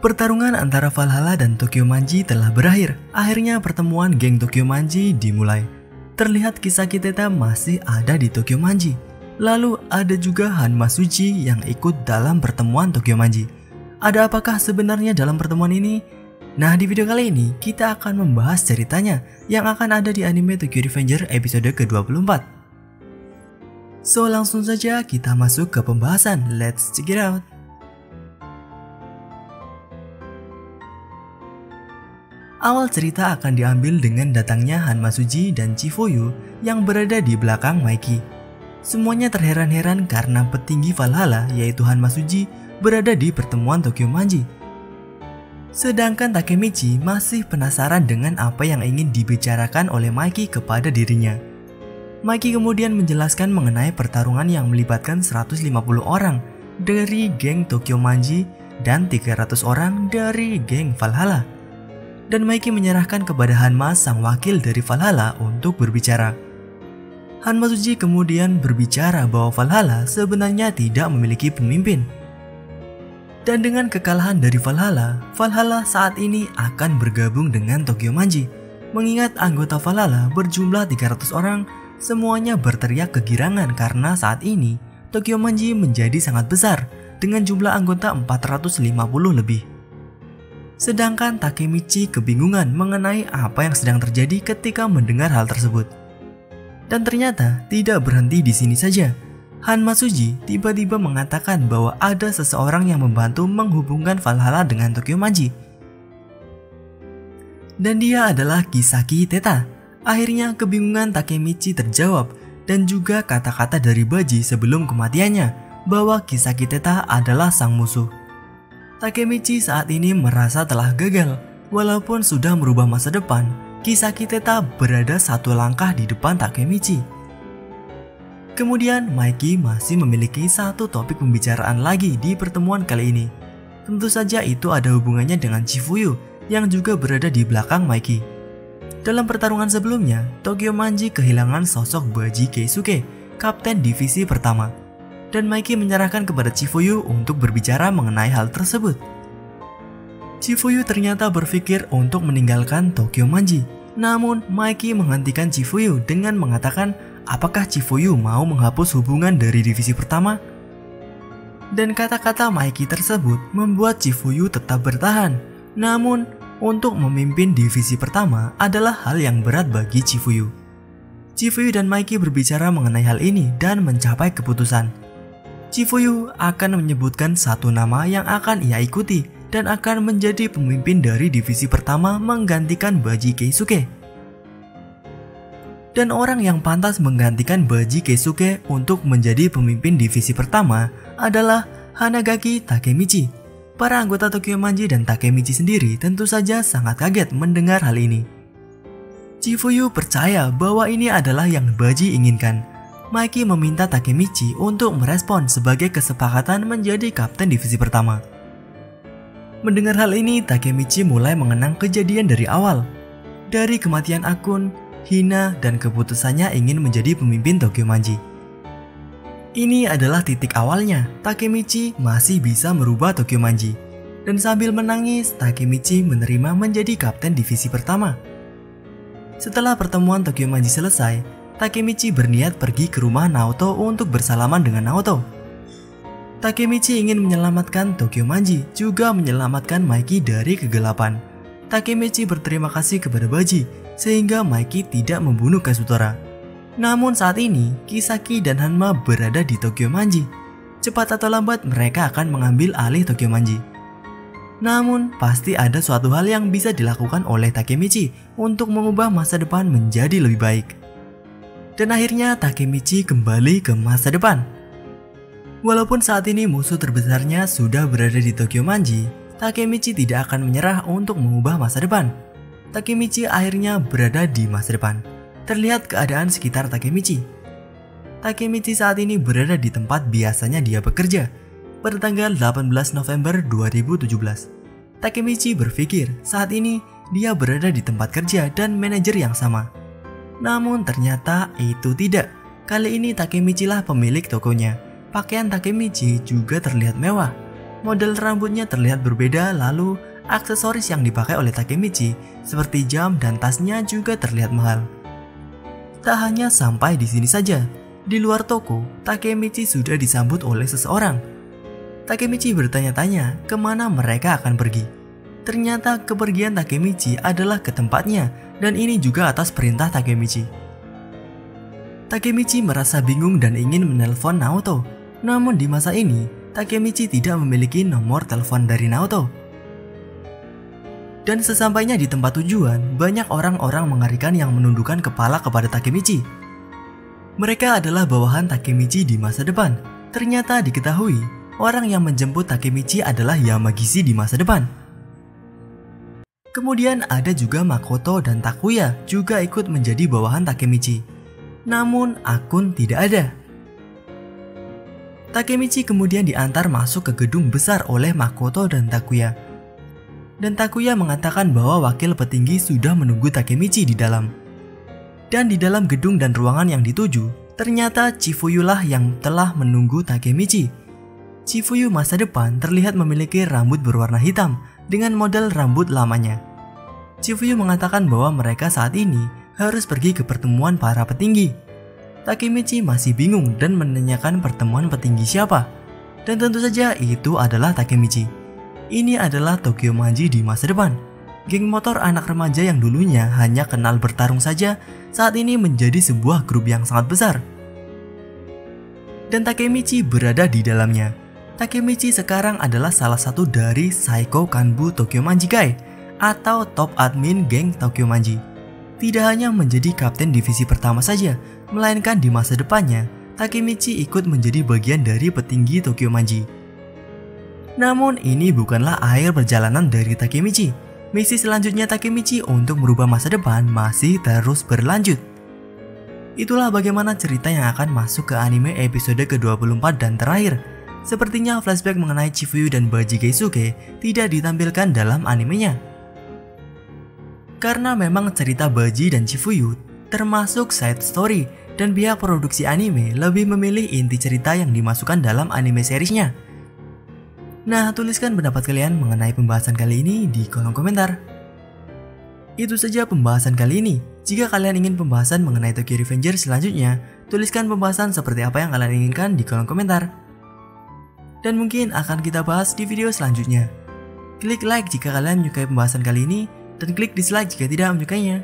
Pertarungan antara Valhalla dan Tokyo Manji telah berakhir. Akhirnya pertemuan geng Tokyo Manji dimulai. Terlihat Kisaki Teta masih ada di Tokyo Manji. Lalu ada juga Hanma Suji yang ikut dalam pertemuan Tokyo Manji. Ada apakah sebenarnya dalam pertemuan ini? Nah, di video kali ini kita akan membahas ceritanya yang akan ada di anime Tokyo Revenger episode ke-24. So, langsung saja kita masuk ke pembahasan. Let's check it out. Awal cerita akan diambil dengan datangnya Hanma Suji dan Chifuyu yang berada di belakang Maiki. Semuanya terheran-heran karena petinggi Valhalla yaitu Hanma Suji berada di pertemuan Tokyo Manji. Sedangkan Takemichi masih penasaran dengan apa yang ingin dibicarakan oleh Maiki kepada dirinya. Maiki kemudian menjelaskan mengenai pertarungan yang melibatkan 150 orang dari geng Tokyo Manji dan 300 orang dari geng Valhalla. Dan Maiki menyerahkan kepada Hanma sang wakil dari Valhalla untuk berbicara. Hanma Suji kemudian berbicara bahwa Valhalla sebenarnya tidak memiliki pemimpin. Dan dengan kekalahan dari Valhalla, Valhalla saat ini akan bergabung dengan Tokyo Manji. Mengingat anggota Valhalla berjumlah 300 orang, semuanya berteriak kegirangan karena saat ini Tokyo Manji menjadi sangat besar dengan jumlah anggota 450 lebih. Sedangkan Takemichi kebingungan mengenai apa yang sedang terjadi ketika mendengar hal tersebut. Dan ternyata tidak berhenti di sini saja. Hanma Suji tiba-tiba mengatakan bahwa ada seseorang yang membantu menghubungkan Valhalla dengan Tokyo Manji. Dan dia adalah Kisaki Teta. Akhirnya kebingungan Takemichi terjawab dan juga kata-kata dari Baji sebelum kematiannya bahwa Kisaki Teta adalah sang musuh. Takemichi saat ini merasa telah gagal. Walaupun sudah merubah masa depan, Kisaki Teta berada satu langkah di depan Takemichi. Kemudian Maiki masih memiliki satu topik pembicaraan lagi di pertemuan kali ini. Tentu saja itu ada hubungannya dengan Chifuyu yang juga berada di belakang Maiki. Dalam pertarungan sebelumnya, Tokyo Manji kehilangan sosok Baji Keisuke, kapten divisi pertama. Dan Maiki menyerahkan kepada Chifuyu untuk berbicara mengenai hal tersebut. Chifuyu ternyata berpikir untuk meninggalkan Tokyo Manji. Namun Maiki menghentikan Chifuyu dengan mengatakan apakah Chifuyu mau menghapus hubungan dari divisi pertama. Dan kata-kata Maiki tersebut membuat Chifuyu tetap bertahan. Namun untuk memimpin divisi pertama adalah hal yang berat bagi Chifuyu. Chifuyu dan Maiki berbicara mengenai hal ini dan mencapai keputusan. Chifuyu akan menyebutkan satu nama yang akan ia ikuti dan akan menjadi pemimpin dari divisi pertama menggantikan Baji Keisuke. Dan orang yang pantas menggantikan Baji Keisuke untuk menjadi pemimpin divisi pertama adalah Hanagaki Takemichi. Para anggota Tokyo Manji dan Takemichi sendiri tentu saja sangat kaget mendengar hal ini. Chifuyu percaya bahwa ini adalah yang Baji inginkan. Maiki meminta Takemichi untuk merespon sebagai kesepakatan menjadi kapten divisi pertama. Mendengar hal ini, Takemichi mulai mengenang kejadian dari awal. Dari kematian Akun, Hina, dan keputusannya ingin menjadi pemimpin Tokyo Manji. Ini adalah titik awalnya, Takemichi masih bisa merubah Tokyo Manji. Dan sambil menangis, Takemichi menerima menjadi kapten divisi pertama. Setelah pertemuan Tokyo Manji selesai, Takemichi berniat pergi ke rumah Naoto untuk bersalaman dengan Naoto. Takemichi ingin menyelamatkan Tokyo Manji, juga menyelamatkan Maiki dari kegelapan. Takemichi berterima kasih kepada Baji, sehingga Maiki tidak membunuh Kasutara. Namun saat ini, Kisaki dan Hanma berada di Tokyo Manji. Cepat atau lambat mereka akan mengambil alih Tokyo Manji. Namun, pasti ada suatu hal yang bisa dilakukan oleh Takemichi untuk mengubah masa depan menjadi lebih baik. Dan akhirnya Takemichi kembali ke masa depan. Walaupun saat ini musuh terbesarnya sudah berada di Tokyo Manji, Takemichi tidak akan menyerah untuk mengubah masa depan. Takemichi akhirnya berada di masa depan. Terlihat keadaan sekitar Takemichi. Takemichi saat ini berada di tempat biasanya dia bekerja. Pada tanggal 18 November 2017, Takemichi berpikir saat ini dia berada di tempat kerja dan manajer yang sama. Namun ternyata itu tidak. Kali ini Takemichi lah pemilik tokonya. Pakaian Takemichi juga terlihat mewah. Model rambutnya terlihat berbeda, lalu aksesoris yang dipakai oleh Takemichi seperti jam dan tasnya juga terlihat mahal. Tak hanya sampai di sini saja. Di luar toko, Takemichi sudah disambut oleh seseorang. Takemichi bertanya-tanya kemana mereka akan pergi. Ternyata kepergian Takemichi adalah ke tempatnya, dan ini juga atas perintah Takemichi. Takemichi merasa bingung dan ingin menelpon Naoto. Namun di masa ini, Takemichi tidak memiliki nomor telepon dari Naoto. Dan sesampainya di tempat tujuan, banyak orang-orang mengerikan yang menundukkan kepala kepada Takemichi. Mereka adalah bawahan Takemichi di masa depan. Ternyata diketahui, orang yang menjemput Takemichi adalah Yamagishi di masa depan. Kemudian ada juga Makoto dan Takuya juga ikut menjadi bawahan Takemichi. Namun Akun tidak ada. Takemichi kemudian diantar masuk ke gedung besar oleh Makoto dan Takuya. Dan Takuya mengatakan bahwa wakil petinggi sudah menunggu Takemichi di dalam. Dan di dalam gedung dan ruangan yang dituju, ternyata Chifuyu lah yang telah menunggu Takemichi. Chifuyu masa depan terlihat memiliki rambut berwarna hitam dengan model rambut lamanya. Chifuyu mengatakan bahwa mereka saat ini harus pergi ke pertemuan para petinggi. Takemichi masih bingung dan menanyakan pertemuan petinggi siapa. Dan tentu saja itu adalah Takemichi. Ini adalah Tokyo Manji di masa depan. Geng motor anak remaja yang dulunya hanya kenal bertarung saja, saat ini menjadi sebuah grup yang sangat besar. Dan Takemichi berada di dalamnya. Takemichi sekarang adalah salah satu dari Saiko Kanbu Tokyo Manji Kai, atau top admin geng Tokyo Manji. Tidak hanya menjadi kapten divisi pertama saja, melainkan di masa depannya, Takemichi ikut menjadi bagian dari petinggi Tokyo Manji. Namun ini bukanlah akhir perjalanan dari Takemichi. Misi selanjutnya Takemichi untuk merubah masa depan masih terus berlanjut. Itulah bagaimana cerita yang akan masuk ke anime episode ke-24 dan terakhir. Sepertinya flashback mengenai Chifuyu dan Baji Keisuke tidak ditampilkan dalam animenya. Karena memang cerita Baji dan Chifuyu termasuk side story, dan pihak produksi anime lebih memilih inti cerita yang dimasukkan dalam anime seriesnya. Nah, tuliskan pendapat kalian mengenai pembahasan kali ini di kolom komentar. Itu saja pembahasan kali ini. Jika kalian ingin pembahasan mengenai Tokyo Revengers selanjutnya, tuliskan pembahasan seperti apa yang kalian inginkan di kolom komentar. Dan mungkin akan kita bahas di video selanjutnya. Klik like jika kalian menyukai pembahasan kali ini, dan klik dislike jika tidak menyukainya.